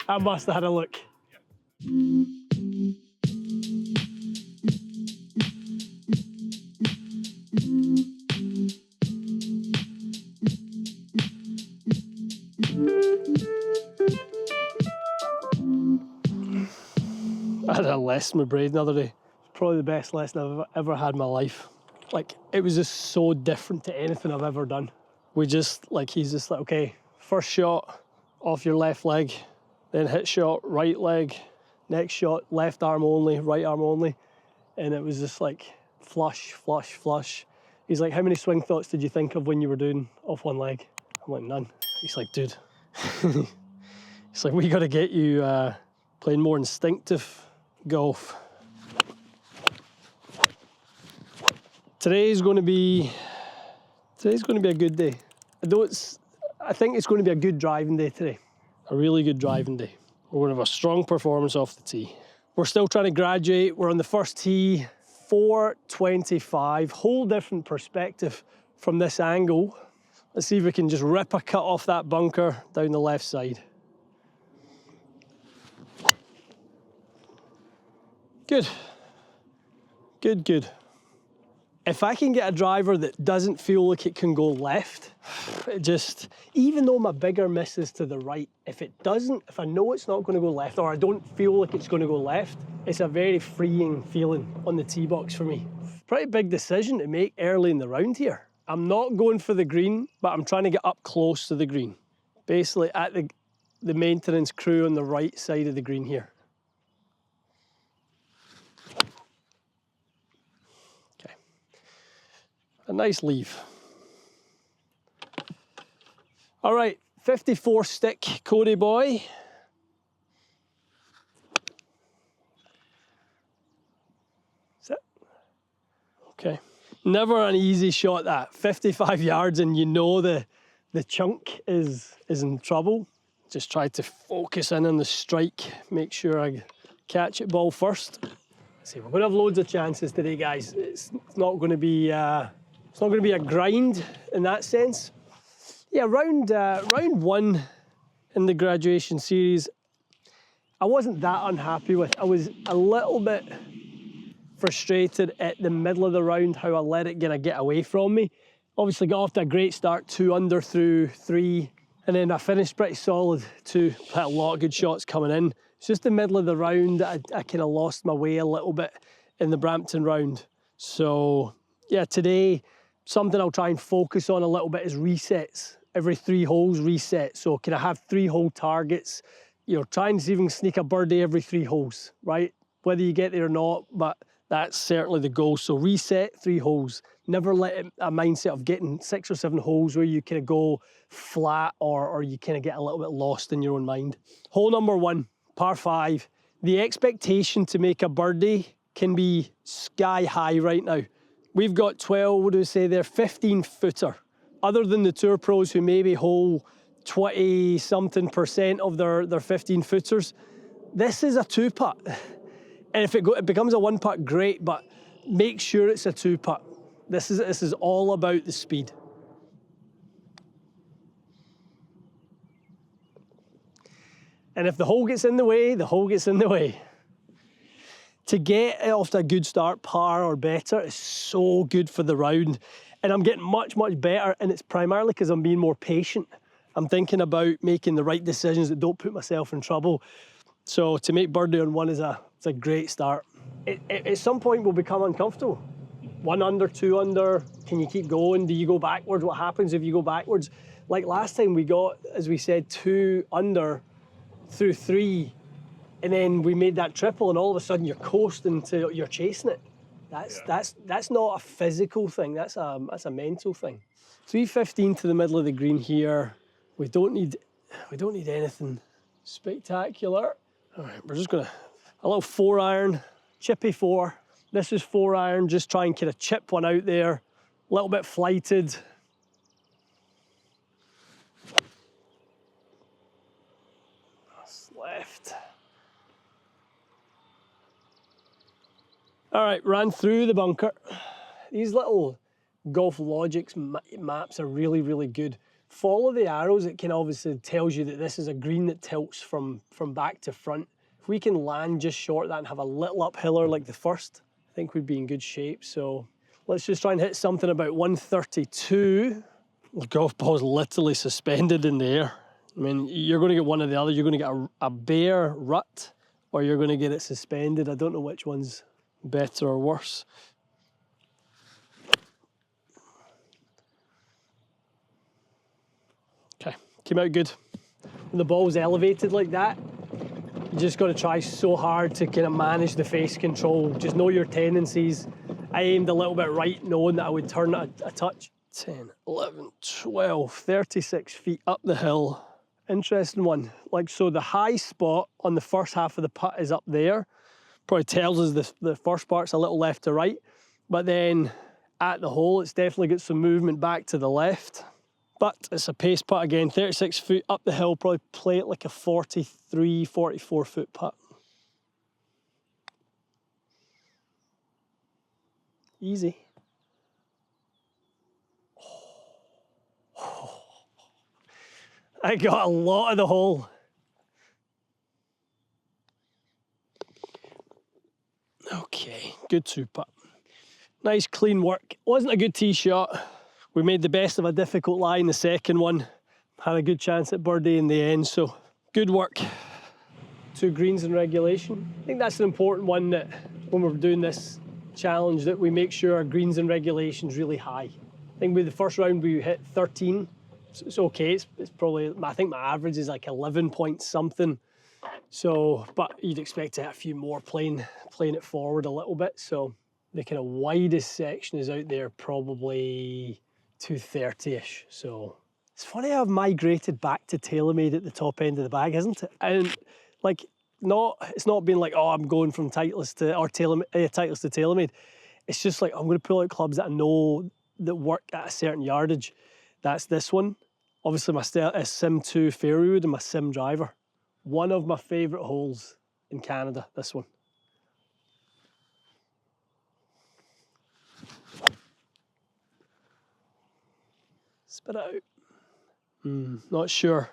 I must have had a look. I had a lesson with Braden the other day. Probably the best lesson I've ever had in my life. Like, it was just so different to anything I've ever done. We just, like, he's just like, okay, first shot off your left leg, then hit shot, right leg, next shot, left arm only, right arm only. And it was just like flush, flush, flush. He's like, how many swing thoughts did you think of when you were doing off one leg? I'm like, none. He's like, dude. He's like, we got to get you playing more instinctive golf. Today's going to be a good day. I think it's going to be a good driving day today. A really good driving day. We're going to have a strong performance off the tee. We're still trying to graduate. We're on the first tee, 425. Whole different perspective from this angle. Let's see if we can just rip a cut off that bunker down the left side. Good. Good, good. If I can get a driver that doesn't feel like it can go left, it just, even though my bigger miss is to the right, if I know it's not going to go left, or I don't feel like it's going to go left, it's a very freeing feeling on the tee box for me. Pretty big decision to make early in the round here. I'm not going for the green, but I'm trying to get up close to the green. Basically at the maintenance crew on the right side of the green here. A nice leave. All right, 54 stick, Cody boy. That's it. Okay. Never an easy shot that. 55 yards and you know the chunk is in trouble. Just try to focus in on the strike. Make sure I catch it ball first. See, we're gonna have loads of chances today, guys. It's not gonna be a grind in that sense. Yeah, round one in the graduation series, I wasn't that unhappy with. I was a little bit frustrated at the middle of the round, how I let it get away from me. Obviously got off to a great start, 2 under through 3, and then I finished pretty solid too. Had a lot of good shots coming in. It's just the middle of the round, I kind of lost my way a little bit in the Brampton round. So yeah, today, something I'll try and focus on a little bit is resets. Every 3 holes reset. So can I have 3 hole targets? You know, try and see if you can sneak a birdie every 3 holes, right? Whether you get there or not, but that's certainly the goal. So reset 3 holes. Never let a mindset of getting 6 or 7 holes where you kind of go flat or you kind of get a little bit lost in your own mind. Hole number 1, par 5. The expectation to make a birdie can be sky high right now. We've got 12, what do we say there, 15 footer. Other than the tour pros who maybe hole 20-something% of their 15 footers, this is a 2-putt. And if it becomes a 1-putt, great, but make sure it's a 2-putt. This is all about the speed. And if the hole gets in the way, the hole gets in the way. To get off to a good start, par or better, is so good for the round. And I'm getting much, much better, and it's primarily because I'm being more patient. I'm thinking about making the right decisions that don't put myself in trouble. So to make birdie on 1 it's a great start. At some point, we'll become uncomfortable. 1 under, 2 under, can you keep going? Do you go backwards? What happens if you go backwards? Like last time we got, as we said, 2 under through 3, and then we made that triple, and all of a sudden you're coasting to, you're chasing it. That's not a physical thing. That's a mental thing. 315 to the middle of the green here. We don't need anything spectacular. All right, we're just gonna a little 4-iron, chippy 4. This is 4-iron. Just try and kind of chip one out there. A little bit flighted. That's left. All right, ran through the bunker. These little Golf Logics maps are really, really good. Follow the arrows. It can obviously tells you that this is a green that tilts from back to front. If we can land just short of that and have a little uphiller like the first, I think we'd be in good shape. So let's just try and hit something about 132. The golf ball's literally suspended in the air. I mean, you're going to get one or the other. You're going to get a bare rut, or you're going to get it suspended. I don't know which one's better or worse. Okay, came out good. When the ball's elevated like that, you just got to try so hard to kind of manage the face control. Just know your tendencies. I aimed a little bit right, knowing that I would turn it a touch. 10, 11, 12, 36 feet up the hill. Interesting one. Like, so the high spot on the first half of the putt is up there. Probably tells us the first part's a little left to right. But then at the hole, it's definitely got some movement back to the left. But it's a pace putt again, 36 foot up the hill, probably play it like a 43, 44 foot putt. Easy. I got a lot of the hole. Okay, good two putt. Nice clean work. Wasn't a good tee shot. We made the best of a difficult lie in the second one. Had a good chance at birdie in the end, so good work. 2 greens in regulation. I think that's an important one, that when we're doing this challenge, that we make sure our greens in regulation's really high. I think with the first round we hit 13. It's okay, it's probably, I think my average is like 11 point something. So, but you'd expect to hit a few more playing it forward a little bit. So the kind of widest section is out there probably 230-ish. So it's funny how I've migrated back to TaylorMade at the top end of the bag, isn't it? And like, it's not been like, oh, I'm going from Titleist to, or Titleist to TaylorMade. It's just like, I'm going to pull out clubs that I know that work at a certain yardage. That's this one. Obviously my Sim 2 fairway wood and my Sim driver. One of my favourite holes in Canada, this one. Spit it out. Not sure.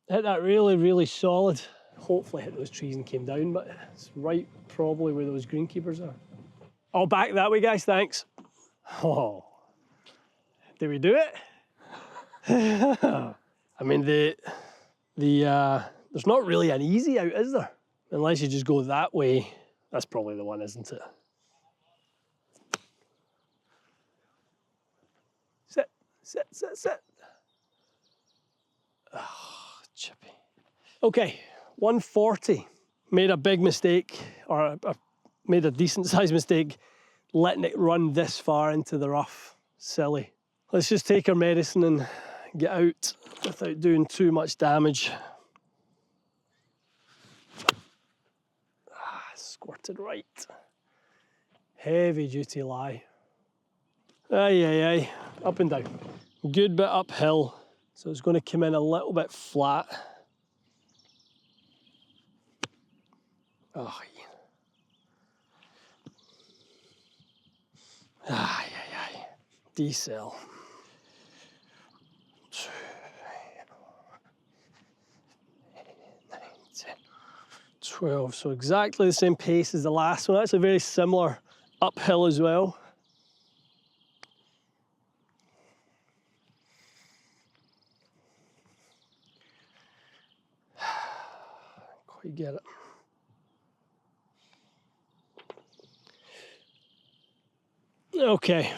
Hit that really, really solid. Hopefully hit those trees and came down, but it's right probably where those greenkeepers are. I'll back that way, guys, thanks. Oh, did we do it? I mean, there's not really an easy out, is there? Unless you just go that way. That's probably the one, isn't it? Sit, sit, sit, sit. Oh, chippy. Okay, 140. Made a big mistake, or made a decent sized mistake, letting it run this far into the rough. Silly. Let's just take our medicine and get out without doing too much damage. Squirted right. Heavy duty lie. Aye, aye, aye. Up and down. Good bit uphill. So it's going to come in a little bit flat. Oh, yeah. Aye, aye, aye. D-cell. 2, 8, 9, 10, 12. So exactly the same pace as the last one. That's a very similar uphill as well. Quite get it. Okay.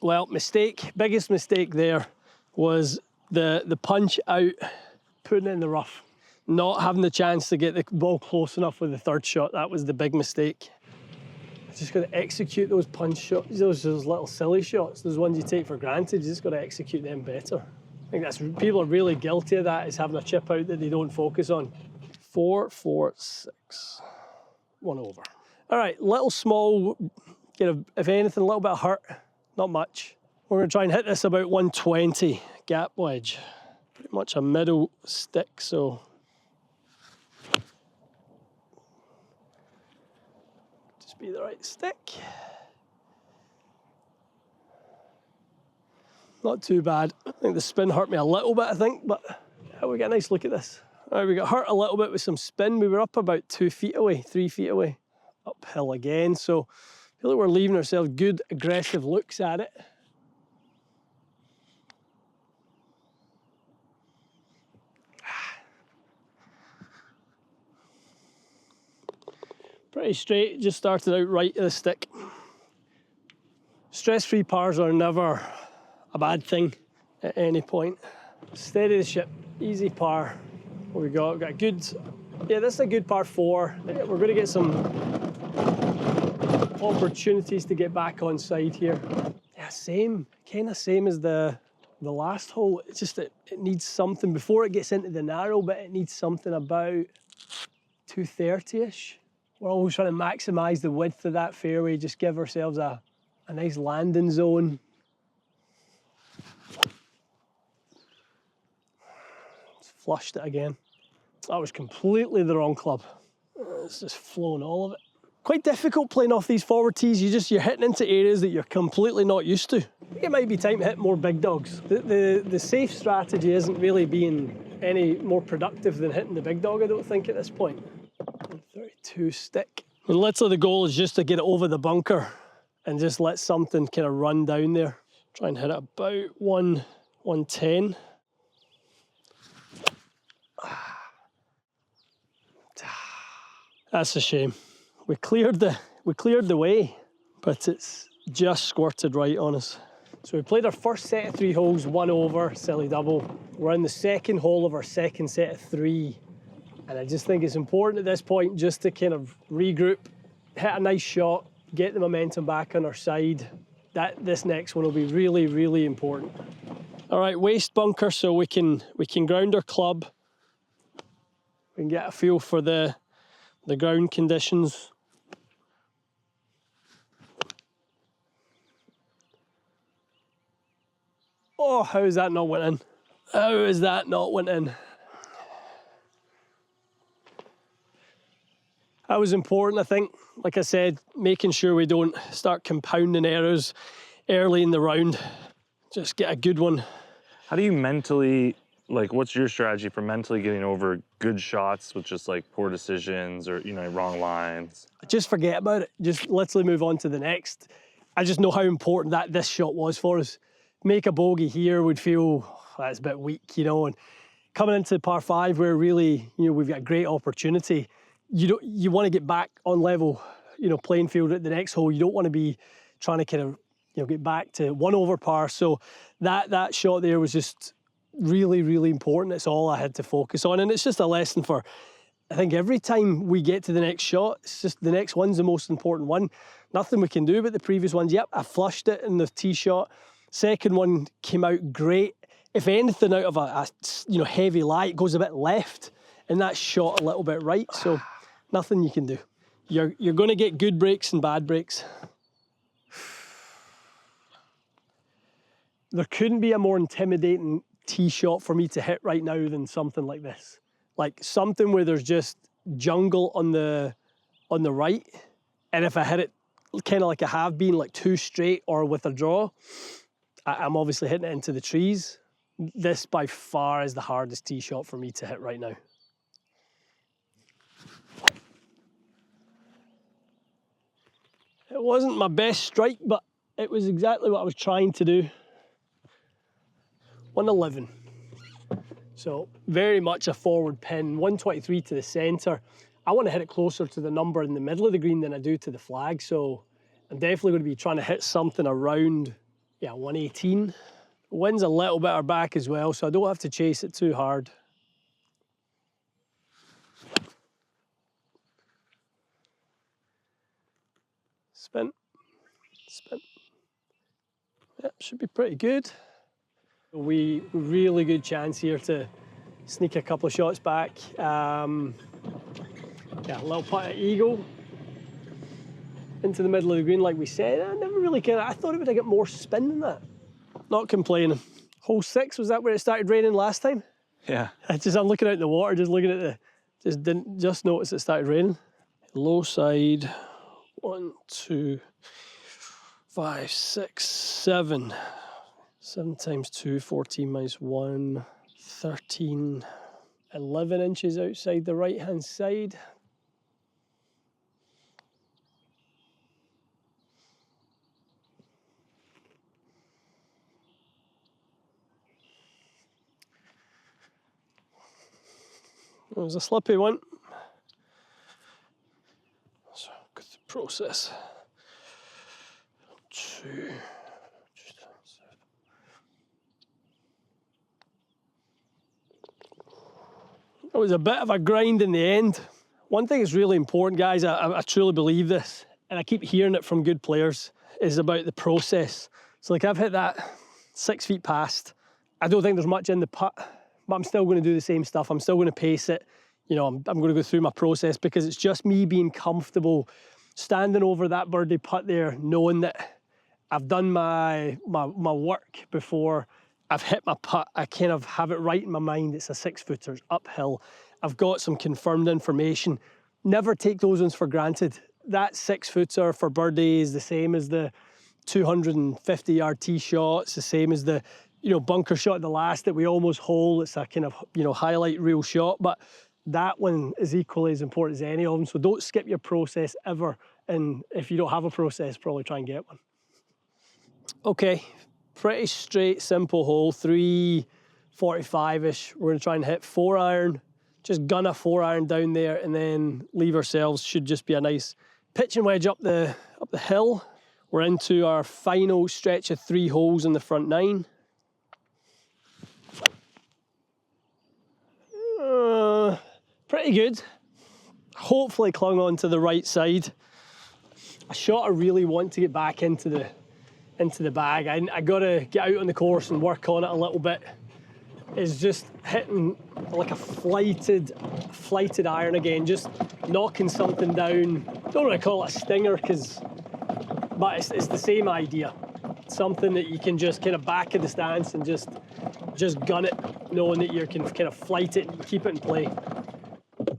Well, biggest mistake there was the punch out, putting it in the rough. Not having the chance to get the ball close enough with the third shot. That was the big mistake. Just got to execute those punch shots, those little silly shots, those ones you take for granted. You just got to execute them better. I think that's, people are really guilty of that, is having a chip out that they don't focus on. 4, 4, 6. 1 over. All right, little small, if anything, a little bit of hurt, not much. We're going to try and hit this about 120 gap wedge. Pretty much a middle stick, so. be the right stick. Not too bad. I think the spin hurt me a little bit, I think, but we get a nice look at this. All right, we got hurt a little bit with some spin. We were up about 2 feet away, 3 feet away. Uphill again, so I feel like we're leaving ourselves good, aggressive looks at it. Pretty straight, just started out right of the stick. Stress-free pars are never a bad thing at any point. Steady the ship, easy par. What we got? We've got a good, yeah, this is a good par 4. We're going to get some opportunities to get back on side here. Yeah, same, kind of same as the last hole. It's just that it needs something before it gets into the narrow bit. It needs something about 230-ish. We're always trying to maximise the width of that fairway, just give ourselves a nice landing zone. Just flushed it again. That was completely the wrong club. It's just flown all of it. Quite difficult playing off these forward tees. You're hitting into areas that you're completely not used to. I think it might be time to hit more big dogs. The safe strategy isn't really being any more productive than hitting the big dog, I don't think, at this point. 32 stick. And literally the goal is just to get it over the bunker and just let something kind of run down there. Try and hit it about 110. That's a shame. We cleared the way, but it's just squirted right on us. So we played our first set of 3 holes, 1 over, silly double. We're in the second hole of our second set of 3. And I just think it's important at this point just to kind of regroup, hit a nice shot, get the momentum back on our side. This next one will be really, really important. All right, waist bunker, so we can ground our club. We can get a feel for the ground conditions. Oh, how is that not went in? How is that not went in? That was important, I think. Like I said, making sure we don't start compounding errors early in the round. Just get a good one. How do you mentally, like, what's your strategy for mentally getting over good shots with just like poor decisions or, wrong lines? Just forget about it. Just literally move on to the next. I just know how important this shot was for us. Make a bogey here would feel, that's a bit weak, and coming into par 5 where really, we've got a great opportunity. You want to get back on level, playing field at the next hole. You don't want to be trying to kind of, get back to 1 over par. So that shot there was just really, really important. It's all I had to focus on. And it's just a lesson for, I think, every time we get to the next shot, it's just the next one's the most important one. Nothing we can do about the previous ones. Yep, I flushed it in the tee shot. Second one came out great. If anything, out of a heavy lie, it goes a bit left, and that shot a little bit right. So nothing you can do. You're going to get good breaks and bad breaks. There couldn't be a more intimidating tee shot for me to hit right now than something like this. Like something where there's just jungle on the right, and if I hit it kind of like I have been, like too straight or with a draw, I'm obviously hitting it into the trees. This by far is the hardest tee shot for me to hit right now. It wasn't my best strike, but it was exactly what I was trying to do. 111. So very much a forward pin, 123 to the centre. I want to hit it closer to the number in the middle of the green than I do to the flag, so I'm definitely going to be trying to hit something around, 118. Wind's a little bit our back as well, so I don't have to chase it too hard. Spin. Yeah, should be pretty good. Really good chance here to sneak a couple of shots back. A little putt at eagle into the middle of the green, like we said. I never really I thought it would have got more spin than that. Not complaining. Hole 6, was that where it started raining last time? Yeah. I'm looking out in the water, just looking at just didn't notice it started raining. Low side, 1, 2, 5, 6, 7. 7 times 2, 14 minus 1, 13, 11 inches outside the right-hand side. It was a slippy one. So, go through the process. 2. It was a bit of a grind in the end. One thing that's really important, guys, I truly believe this, and I keep hearing it from good players, is about the process. So like I've hit that 6 feet past. I don't think there's much in the putt, but I'm still going to do the same stuff. I'm still going to pace it. You know, I'm going to go through my process because it's just me being comfortable standing over that birdie putt there, knowing that I've done my work before I've hit my putt. I kind of have it right in my mind. It's a 6-footer uphill. I've got some confirmed information. Never take those ones for granted. That 6-footer for birdie is the same as the 250-yard tee shot. It's the same as the, you know, bunker shot, the last that we almost hole. It's a kind of, you know, highlight reel shot, but that one is equally as important as any of them. So don't skip your process ever. And if you don't have a process, probably try and get one. Okay, pretty straight, simple hole, 345-ish. We're gonna try and hit 4-iron, just gun a 4-iron down there, and then leave ourselves, should just be a nice pitching wedge up the hill. We're into our final stretch of 3 holes in the front 9. Pretty good. Hopefully clung on to the right side. A shot I really want to get back into the bag. I gotta get out on the course and work on it a little bit. Is just hitting like a flighted iron again, just knocking something down. Don't really call it a stinger, but it's the same idea. Something that you can just kind of back of the stance and just gun it, knowing that you can kind of flight it and keep it in play.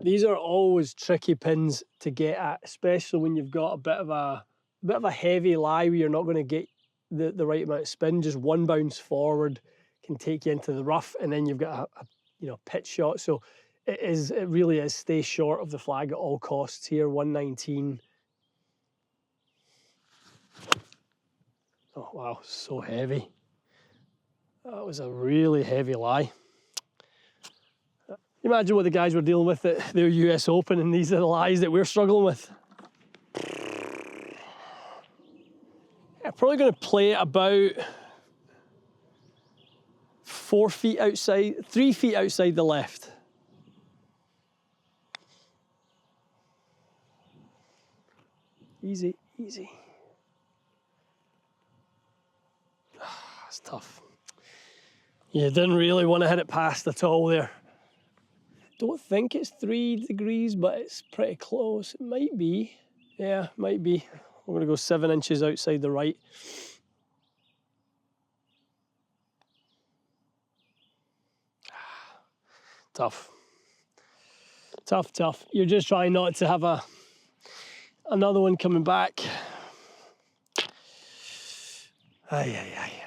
These are always tricky pins to get at, especially when you've got a bit of a heavy lie where you're not going to get the right amount of spin. Just one bounce forward can take you into the rough, and then you've got a pitch shot. So it really is stay short of the flag at all costs here. 119. Oh wow, so heavy. That was a really heavy lie. Imagine what the guys were dealing with at their US Open, and these are the lies that we're struggling with. I'm probably going to play it about 4 feet outside, 3 feet outside the left. Easy, easy. That's tough. You didn't really want to hit it past at all there. Don't think it's 3 degrees, but it's pretty close. It might be. Yeah, might be. We're going to go 7 inches outside the right. Tough. Tough, tough. You're just trying not to have another one coming back. Aye, aye, aye.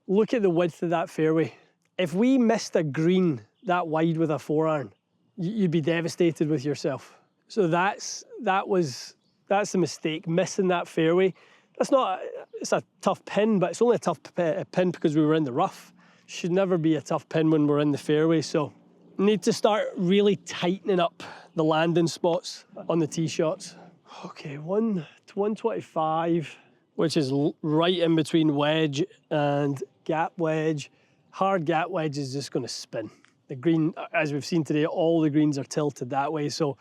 Look at the width of that fairway. If we missed a green that wide with a 4-iron, you'd be devastated with yourself. So that's the mistake, missing that fairway. It's a tough pin, but it's only a tough pin because we were in the rough. Should never be a tough pin when we're in the fairway. So need to start really tightening up the landing spots on the tee shots. Okay, 125, which is right in between wedge and gap wedge. Hard gap wedge is just going to spin. The green, as we've seen today, all the greens are tilted that way. So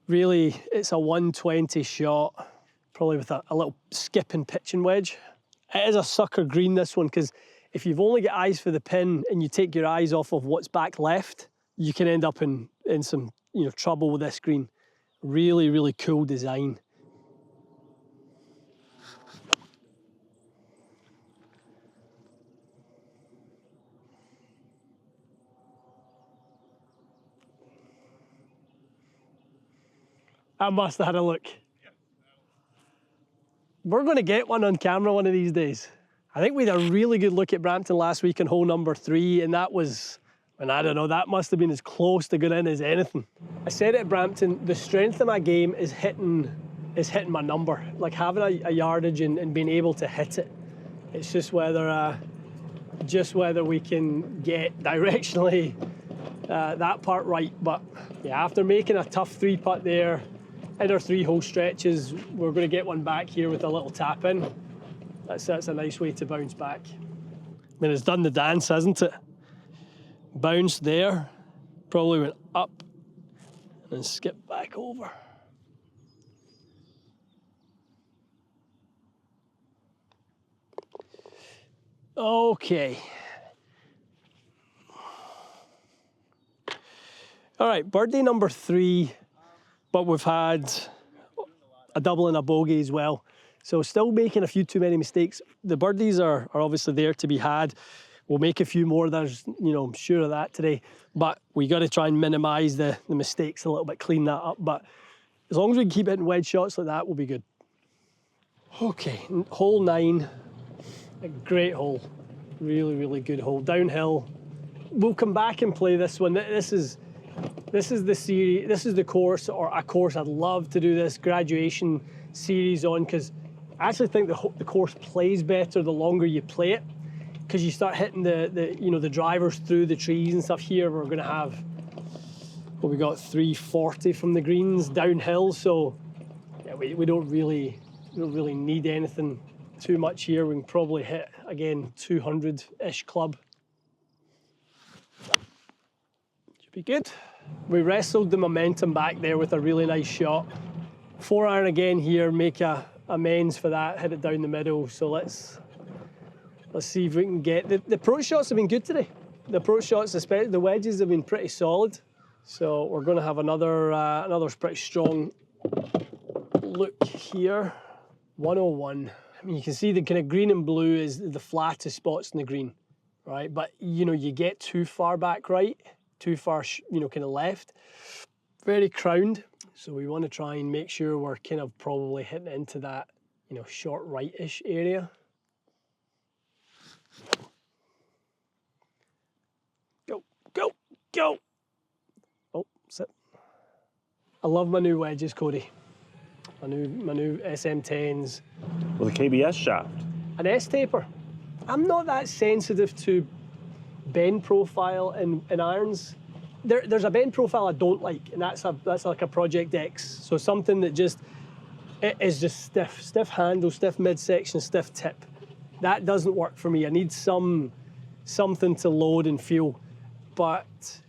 really, it's a 120 shot, probably with a little skip and pitching wedge. It is a sucker green, this one, because if you've only got eyes for the pin and you take your eyes off of what's back left, you can end up in some trouble with this green. Really, really cool design. I must have had a look. We're going to get one on camera one of these days. I think we had a really good look at Brampton last week on hole number 3, and that was, and I don't know, that must have been as close to going in as anything. I said at Brampton, the strength of my game is hitting my number, like having a yardage and being able to hit it. It's just whether we can get directionally that part right. But yeah, after making a tough 3-putt there in our 3-hole stretches, we're going to get one back here with a little tap in. That's a nice way to bounce back. I mean, it's done the dance, hasn't it? Bounced there, probably went up and then skipped back over. Okay. All right, birdie number 3, but we've had a double and a bogey as well. So still making a few too many mistakes. The birdies are obviously there to be had. We'll make a few more, there's, I'm sure of that today. But we got to try and minimise the mistakes a little bit, clean that up. But as long as we can keep hitting wedge shots like that, we'll be good. Okay, hole 9, a great hole. Really, really good hole. Downhill. We'll come back and play this one. This is the series, this is the course, or a course I'd love to do this graduation series on, because I actually think the course plays better the longer you play it, because you start hitting the drivers through the trees and stuff. Here we're going to have, well, we got 340 from the greens downhill, so yeah, we don't really need anything too much here. We can probably hit again 200-ish club. Should be good. We wrestled the momentum back there with a really nice shot. 4-iron again here, make amends for that, hit it down the middle. So let's see if we can get the approach shots have been good today. The approach shots, especially the wedges, have been pretty solid. So we're going to have another pretty strong look here. 101. I mean, you can see the kind of green and blue is the flattest spots in the green, right? But you get too far back right, too far kind of left, very crowned. So we want to try and make sure we're kind of probably hitting into that short right-ish area. Go, go, go. Oh, sit. I love my new wedges, Cody. My new SM10s. With a KBS shaft. An S-taper. I'm not that sensitive to bend profile in irons. There's a bend profile I don't like, and that's like a Project X. So something that it is just stiff handle, stiff midsection, stiff tip. That doesn't work for me. I need something to load and feel. But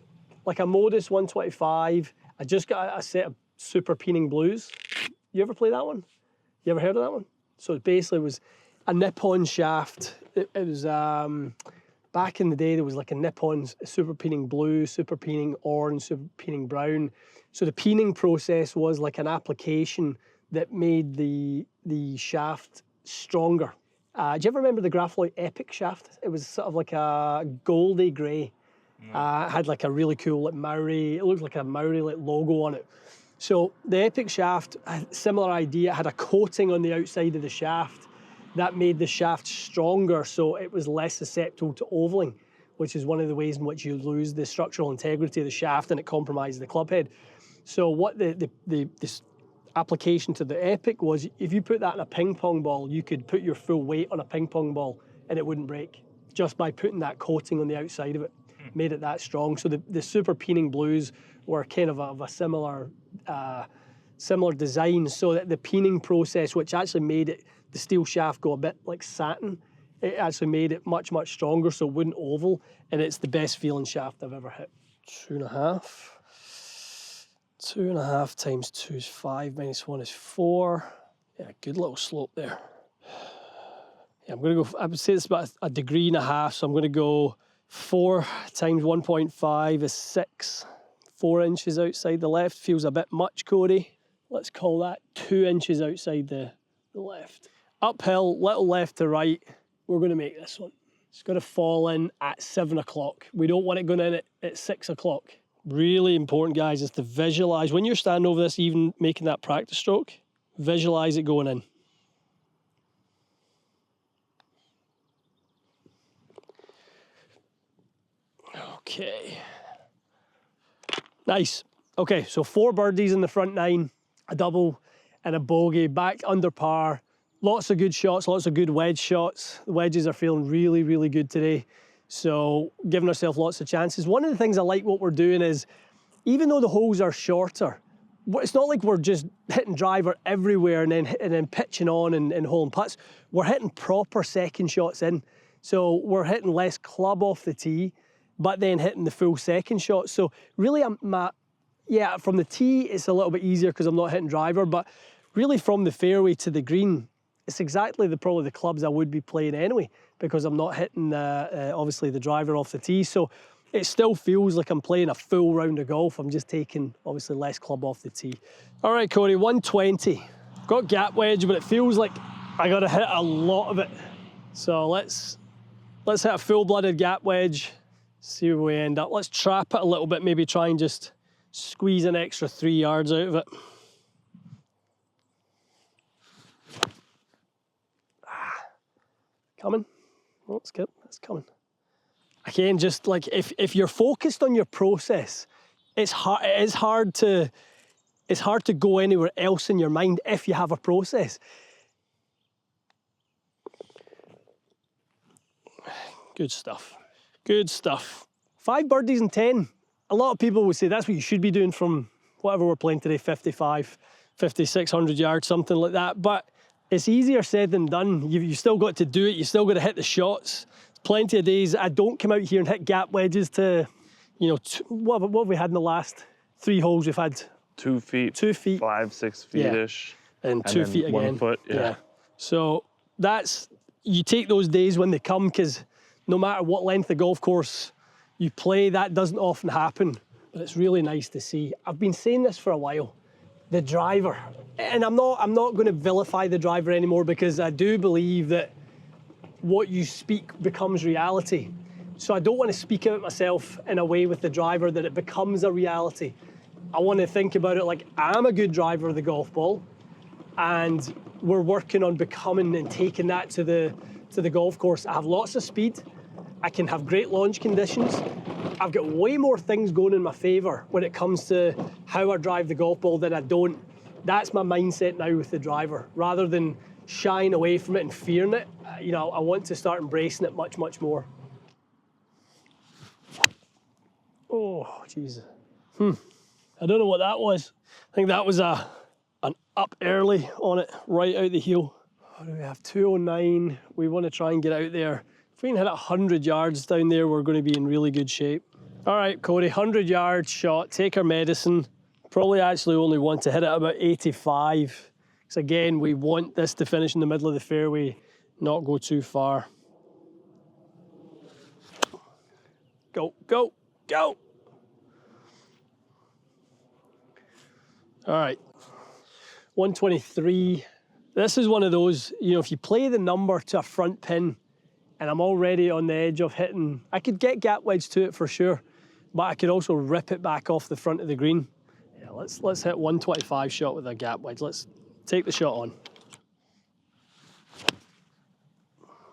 like a Modus 125, I just got a set of super peening blues. You ever play that one? You ever heard of that one? So it basically was a nip-on shaft. It was back in the day. There was like a nip-on super peening blue, super peening orange, super peening brown. So the peening process was like an application that made the shaft stronger. Do you ever remember the Graphite Epic shaft? It was sort of like a goldy grey. It had like a really cool like Maori. It looked like a Maori like logo on it. So the Epic shaft, similar idea, had a coating on the outside of the shaft that made the shaft stronger, so it was less susceptible to ovaling, which is one of the ways in which you lose the structural integrity of the shaft and it compromises the club head. So what this application to the Epic was, if you put that in a ping pong ball, you could put your full weight on a ping pong ball and it wouldn't break, just by putting that coating on the outside of it. Made it that strong. So the super peening blues were kind of a similar design, so that the peening process, which actually made the steel shaft go a bit like satin, it actually made it much, much stronger, so it wouldn't oval, and it's the best feeling shaft I've ever hit. 2.5. 2.5 times 2 is 5, minus 1 is 4. Yeah, good little slope there. Yeah, I'm going to go, I would say it's about 1.5 degrees, so I'm going to go 4 times 1.5 is 6. 4 inches outside the left. Feels a bit much, Cody. Let's call that 2 inches outside the left. Uphill, little left to right. We're going to make this one. It's going to fall in at 7 o'clock. We don't want it going in at 6 o'clock. Really important, guys, is to visualize. When you're standing over this, even making that practice stroke, visualize it going in. Okay. Nice. Okay, so 4 birdies in the front 9, a double and a bogey, back under par. Lots of good shots, lots of good wedge shots. The wedges are feeling really, really good today. So giving ourselves lots of chances. One of the things I like what we're doing is, even though the holes are shorter, it's not like we're just hitting driver everywhere and then pitching on and holing putts. We're hitting proper second shots in. So we're hitting less club off the tee, but then hitting the full second shot. So really, yeah, from the tee, it's a little bit easier because I'm not hitting driver, but really from the fairway to the green, it's exactly probably the clubs I would be playing anyway, because I'm not hitting, obviously, the driver off the tee. So it still feels like I'm playing a full round of golf. I'm just taking, obviously, less club off the tee. All right, Corey, 120. Got gap wedge, but it feels like I got to hit a lot of it. So let's hit a full-blooded gap wedge, see where we end up. Let's trap it a little bit, maybe try and just squeeze an extra 3 yards out of it. Coming. Oh, it's good. It's coming. Again, just like if you're focused on your process, it's hard to go anywhere else in your mind if you have a process. Good stuff. Good stuff. 5 birdies and 10. A lot of people would say that's what you should be doing from whatever we're playing today, 55, 5,600 yards, something like that. But it's easier said than done. You've still got to do it. You've still got to hit the shots. Plenty of days I don't come out here and hit gap wedges to, you know, what have we had in the last 3 holes? We've had 2 feet, 2 feet, 5, 6 feet-ish. Yeah. And 2 feet again. 1 foot, yeah. So you take those days when they come, because no matter what length of golf course you play, that doesn't often happen. But it's really nice to see. I've been saying this for a while. The driver, and I'm not going to vilify the driver anymore, because I do believe that what you speak becomes reality. So I don't want to speak about myself in a way with the driver that it becomes a reality. I want to think about it like I'm a good driver of the golf ball, and we're working on becoming and taking that to the golf course. I have lots of speed. I can have great launch conditions. I've got way more things going in my favor when it comes to how I drive the golf ball than I don't. That's my mindset now with the driver. Rather than shying away from it and fearing it, you know, I want to start embracing it much, much more. Oh, Jesus. I don't know what that was. I think that was an up early on it, right out the heel. What do we have? 209. We want to try and get out there. If we can hit 100 yards down there, we're going to be in really good shape. All right, Cody, 100 yard shot, take our medicine. Probably actually only want to hit it about 85. Because again, we want this to finish in the middle of the fairway, not go too far. Go, go, go. All right, 123. This is one of those, you know, if you play the number to a front pin, and I'm already on the edge of hitting, I could get gap wedge to it for sure, but I could also rip it back off the front of the green. Yeah, let's hit 125 shot with a gap wedge. Let's take the shot on.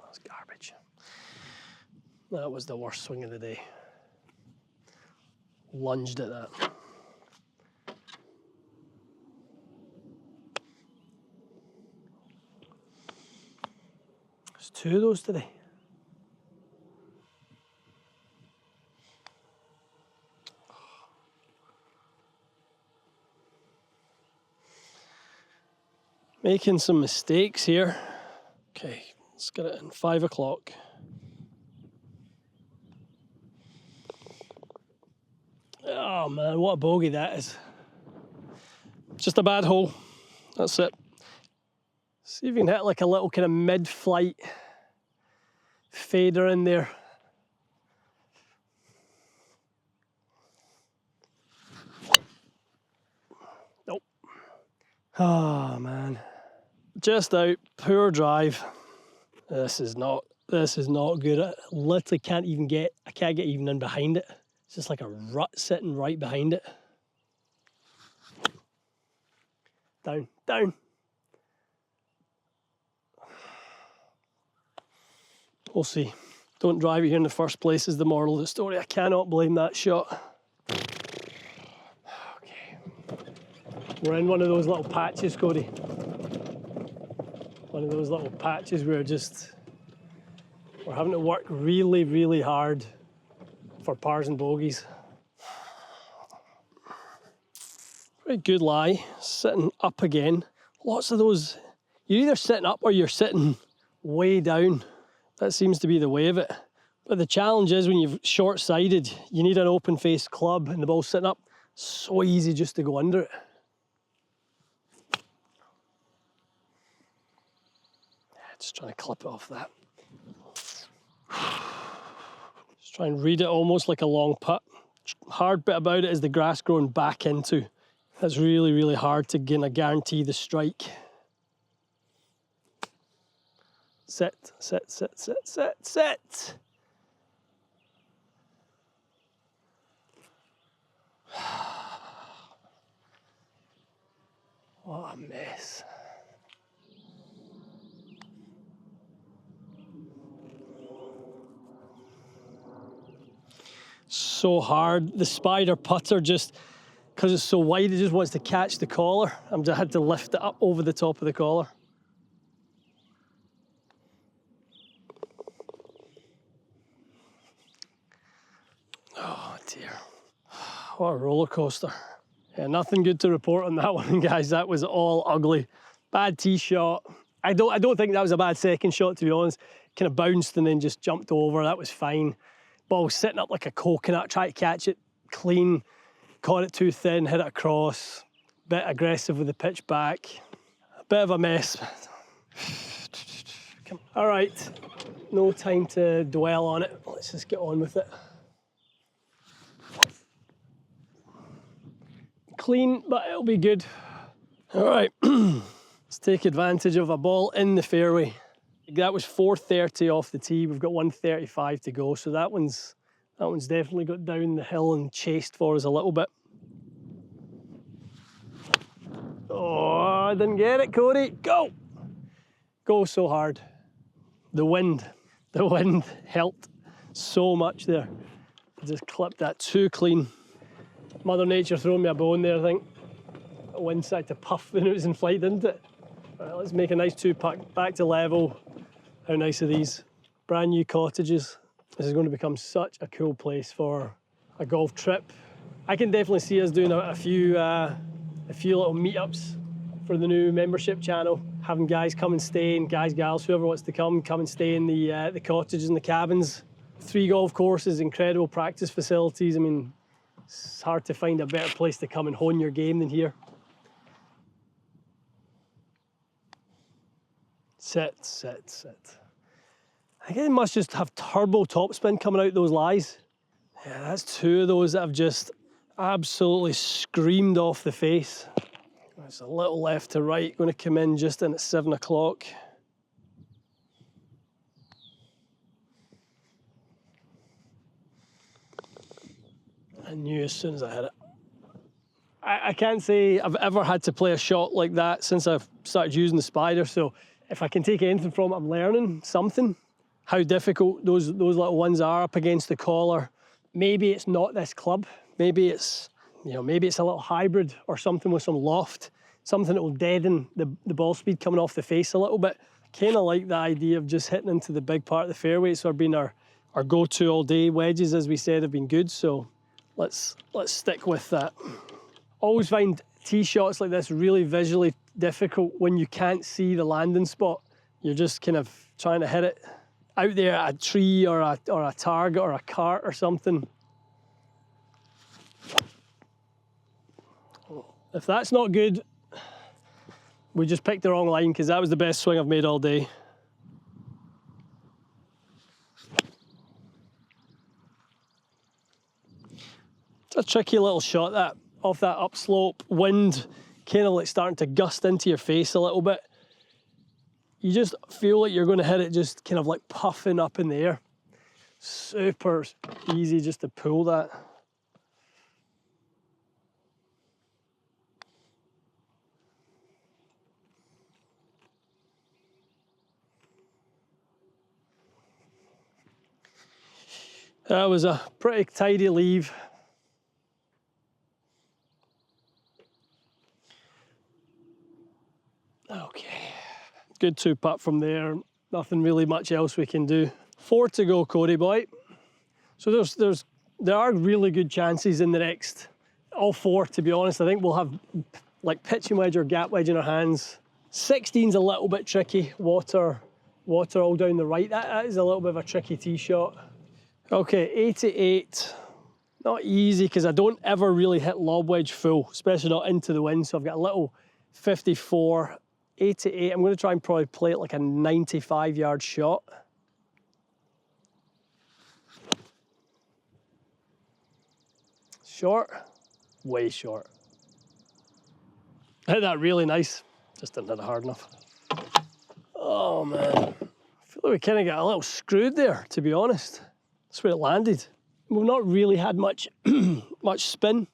That's garbage. That was the worst swing of the day. Lunged at that. There's 2 of those today. Making some mistakes here. Okay, let's get it in 5 o'clock. Oh man, what a bogey that is. Just a bad hole. That's it. See if you can hit like a little kind of mid-flight fader in there. Nope. Oh man. Just out, poor drive. This is not good. I literally I can't get even in behind it. It's just like a rut sitting right behind it. Down, down. We'll see. Don't drive it here in the first place is the moral of the story. I cannot blame that shot. Okay. We're in one of those little patches, Cody. One of those little patches where we're having to work really, really hard for pars and bogeys. Very good lie, sitting up again. Lots of those, you're either sitting up or you're sitting way down. That seems to be the way of it. But the challenge is when you're short-sided, you need an open-faced club and the ball's sitting up. So easy just to go under it. Just trying to clip it off that. Just try and read it almost like a long putt. Hard bit about it is the grass growing back into. That's really, really hard to guarantee the strike. Set, set, set, set, set, set. What a mess. So hard. The spider putter just, because it's so wide, it just wants to catch the collar. I had to lift it up over the top of the collar. Oh dear. What a roller coaster. Yeah, nothing good to report on that one, guys. That was all ugly. Bad tee shot. I don't think that was a bad second shot, to be honest. Kind of bounced and then just jumped over. That was fine. Ball was sitting up like a coconut. Tried to catch it clean. Caught it too thin, hit it across. Bit aggressive with the pitch back. A bit of a mess. All right, no time to dwell on it. Let's just get on with it. Clean, but it'll be good. All right, let's take advantage of a ball in the fairway. That was 430 off the tee. We've got 135 to go, so that one's definitely got down the hill and chased for us a little bit. Oh, I didn't get it, Cody. Go! Go so hard. The wind helped so much there. I just clipped that too clean. Mother Nature throwing me a bone there, I think. The wind started to puff when it was in flight, didn't it? All right, let's make a nice two-putt back to level. How nice are these? Brand new cottages. This is going to become such a cool place for a golf trip. I can definitely see us doing a few little meetups for the new membership channel. Having guys come and stay, and guys, gals, whoever wants to come and stay in the cottages and the cabins. 3 golf courses, incredible practice facilities. I mean, it's hard to find a better place to come and hone your game than here. Sit, sit, sit. I think it must just have turbo topspin coming out those lies. Yeah, that's 2 of those that have just absolutely screamed off the face. It's a little left to right, going to come in just in at 7 o'clock. I knew as soon as I hit it. I can't say I've ever had to play a shot like that since I've started using the spider, so if I can take anything from it, I'm learning something. How difficult those little ones are up against the collar. Maybe it's not this club. Maybe it's, maybe it's a little hybrid or something with some loft, something that will deaden the ball speed coming off the face a little bit. Kind of like the idea of just hitting into the big part of the fairway. It's been our go-to all day. Wedges, as we said, have been good, so let's stick with that. Always find tee shots like this really visually difficult when you can't see the landing spot. You're just kind of trying to hit it out there at a tree or a target or a cart or something. If that's not good, we just picked the wrong line, because that was the best swing I've made all day. It's a tricky little shot, that off that upslope. Wind kind of like starting to gust into your face a little bit. You just feel like you're going to hit it just kind of like puffing up in the air. Super easy just to pull that. That was a pretty tidy leave. Okay, good 2-putt from there. Nothing really much else we can do. 4 to go, Cody boy. So there are really good chances in the next, all 4 to be honest. I think we'll have like pitching wedge or gap wedge in our hands. 16's a little bit tricky. Water all down the right. That is a little bit of a tricky tee shot. Okay, 88. Not easy because I don't ever really hit lob wedge full, especially not into the wind. So I've got a little 54, 88. I'm going to try and probably play it like a 95-yard shot. Short, way short. Hit that really nice, just didn't hit it hard enough. Oh man, I feel like we kind of got a little screwed there, to be honest. That's where it landed. We've not really had much much spin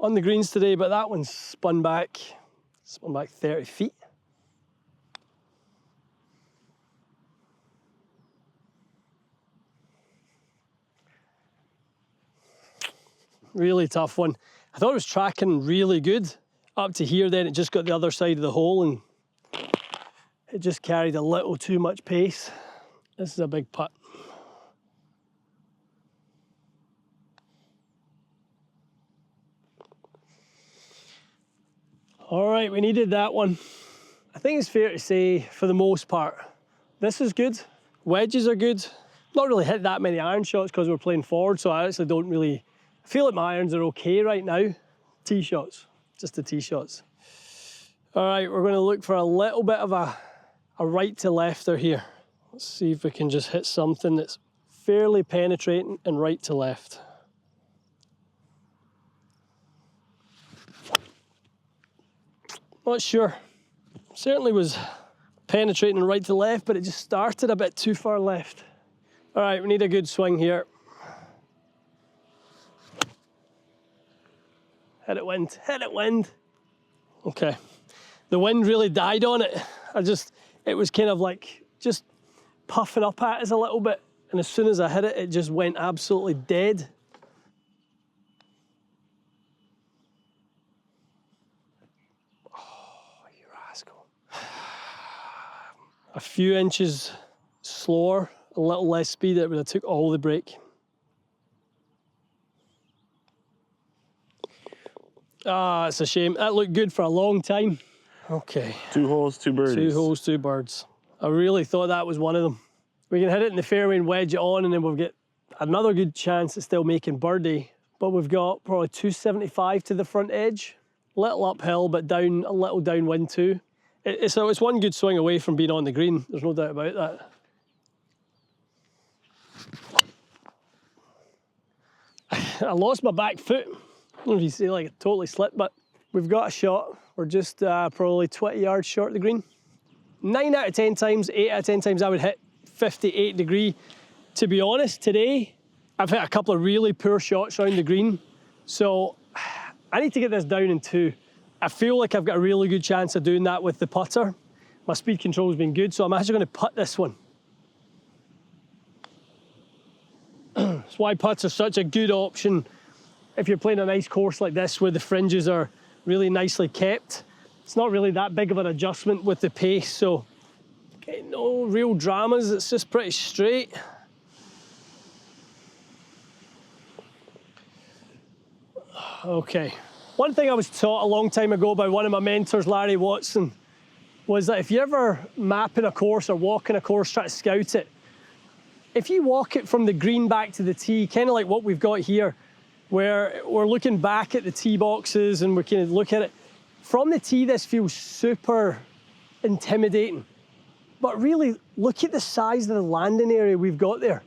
on the greens today, but that one spun back 30 feet. Really tough one. I thought it was tracking really good up to here, then it just got the other side of the hole and it just carried a little too much pace. This is a big putt. All right, we needed that one. I think it's fair to say, for the most part, this is good. Wedges are good. Not really hit that many iron shots because we're playing forward, so I actually don't really, I feel like my irons are okay right now. Tee shots, just the tee shots. All right, we're going to look for a little bit of a right to lefter here. Let's see if we can just hit something that's fairly penetrating and right to left. Not sure. Certainly was penetrating and right to left, but it just started a bit too far left. All right, we need a good swing here. Hit it wind, hit it wind. Okay, the wind really died on it. It was kind of like just puffing up at us a little bit. And as soon as I hit it, it just went absolutely dead. Oh, you rascal. A few inches slower, a little less speed, it would have took all the break. Ah, it's a shame. That looked good for a long time. Okay. 2 holes, 2 birdies. 2 holes, 2 birds. I really thought that was one of them. We can hit it in the fairway and wedge it on, and then we'll get another good chance at still making birdie. But we've got probably 275 to the front edge. Little uphill, but down, a little downwind too. It's one good swing away from being on the green. There's no doubt about that. I lost my back foot. I don't know if you see, like, it totally slipped, but we've got a shot. We're just probably 20 yards short of the green. 9 out of 10 times, 8 out of 10 times I would hit 58 degree. To be honest, today, I've hit a couple of really poor shots around the green. So I need to get this down in 2. I feel like I've got a really good chance of doing that with the putter. My speed control has been good, so I'm actually going to putt this one. That's why putts are such a good option if you're playing a nice course like this where the fringes are really nicely kept. It's not really that big of an adjustment with the pace, so okay, no real dramas, it's just pretty straight. Okay, one thing I was taught a long time ago by one of my mentors, Larry Watson, was that if you're ever mapping a course or walking a course, trying to scout it, if you walk it from the green back to the tee, kind of like what we've got here, where we're looking back at the tee boxes and we can look at it, from the tee this feels super intimidating. But really, look at the size of the landing area we've got there.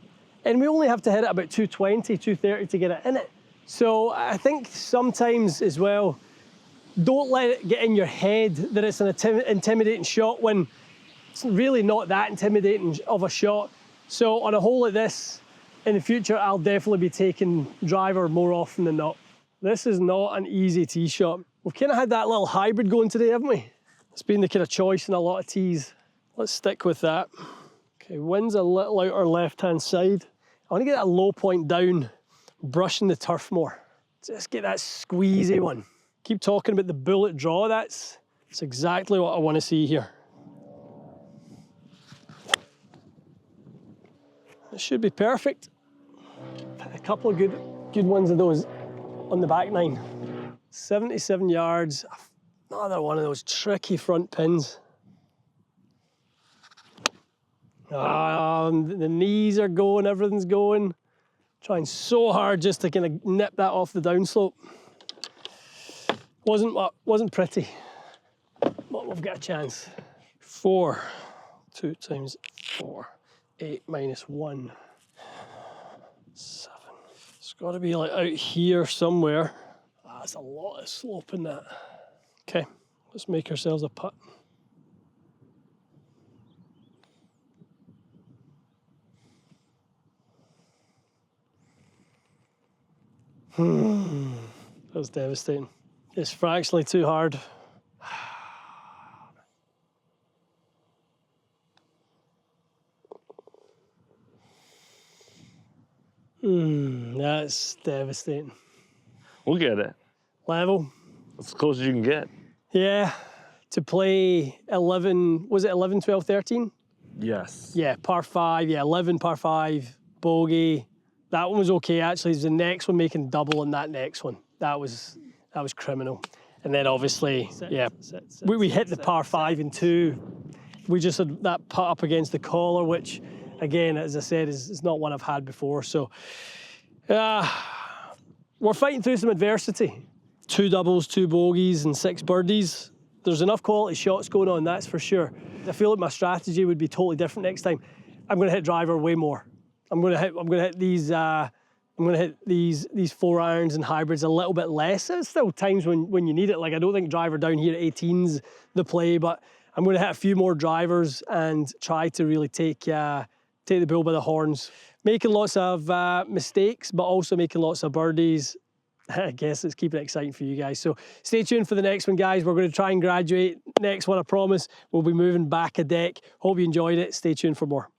And we only have to hit it about 220, 230 to get it in it. So I think sometimes as well, don't let it get in your head that it's an intimidating shot when it's really not that intimidating of a shot. So on a hole like this, in the future, I'll definitely be taking driver more often than not. This is not an easy tee shot. We've kind of had that little hybrid going today, haven't we? It's been the kind of choice in a lot of tees. Let's stick with that. Okay, wind's a little out our left-hand side. I want to get that low point down, brushing the turf more. Just get that squeezy one. Keep talking about the bullet draw. That's exactly what I want to see here. It should be perfect. A couple of good ones of those on the back nine. 77 yards. Another one of those tricky front pins. The knees are going, everything's going. Trying so hard just to kind of nip that off the downslope. Wasn't pretty, but we've got a chance. 4, 2 times 4, 8 minus 1, 7. It's got to be like out here somewhere. That's a lot of slope in that. Okay, let's make ourselves a putt. That was devastating. It's fractionally too hard. That's devastating. We'll get it. Level. As close as you can get. Yeah, to play 11, was it 11, 12, 13? Yes. Yeah, par 5, yeah, 11, par 5, bogey. That one was okay, actually. It was the next one making double in that next one. That was criminal. And then obviously, yeah, we hit the par 5 and 2. We just had that putt up against the collar, which, again, as I said, is not one I've had before. So, we're fighting through some adversity. 2 doubles, 2 bogeys, and 6 birdies. There's enough quality shots going on, that's for sure. I feel like my strategy would be totally different next time. I'm going to hit driver way more. I'm going to hit these 4 irons and hybrids a little bit less. There's still times when you need it. Like, I don't think driver down here at 18's the play, but I'm going to hit a few more drivers and try to really take the bull by the horns. Making lots of mistakes, but also making lots of birdies. I guess it's keeping it exciting for you guys. So stay tuned for the next one, guys. We're going to try and graduate. Next one, I promise, we'll be moving back a deck. Hope you enjoyed it. Stay tuned for more.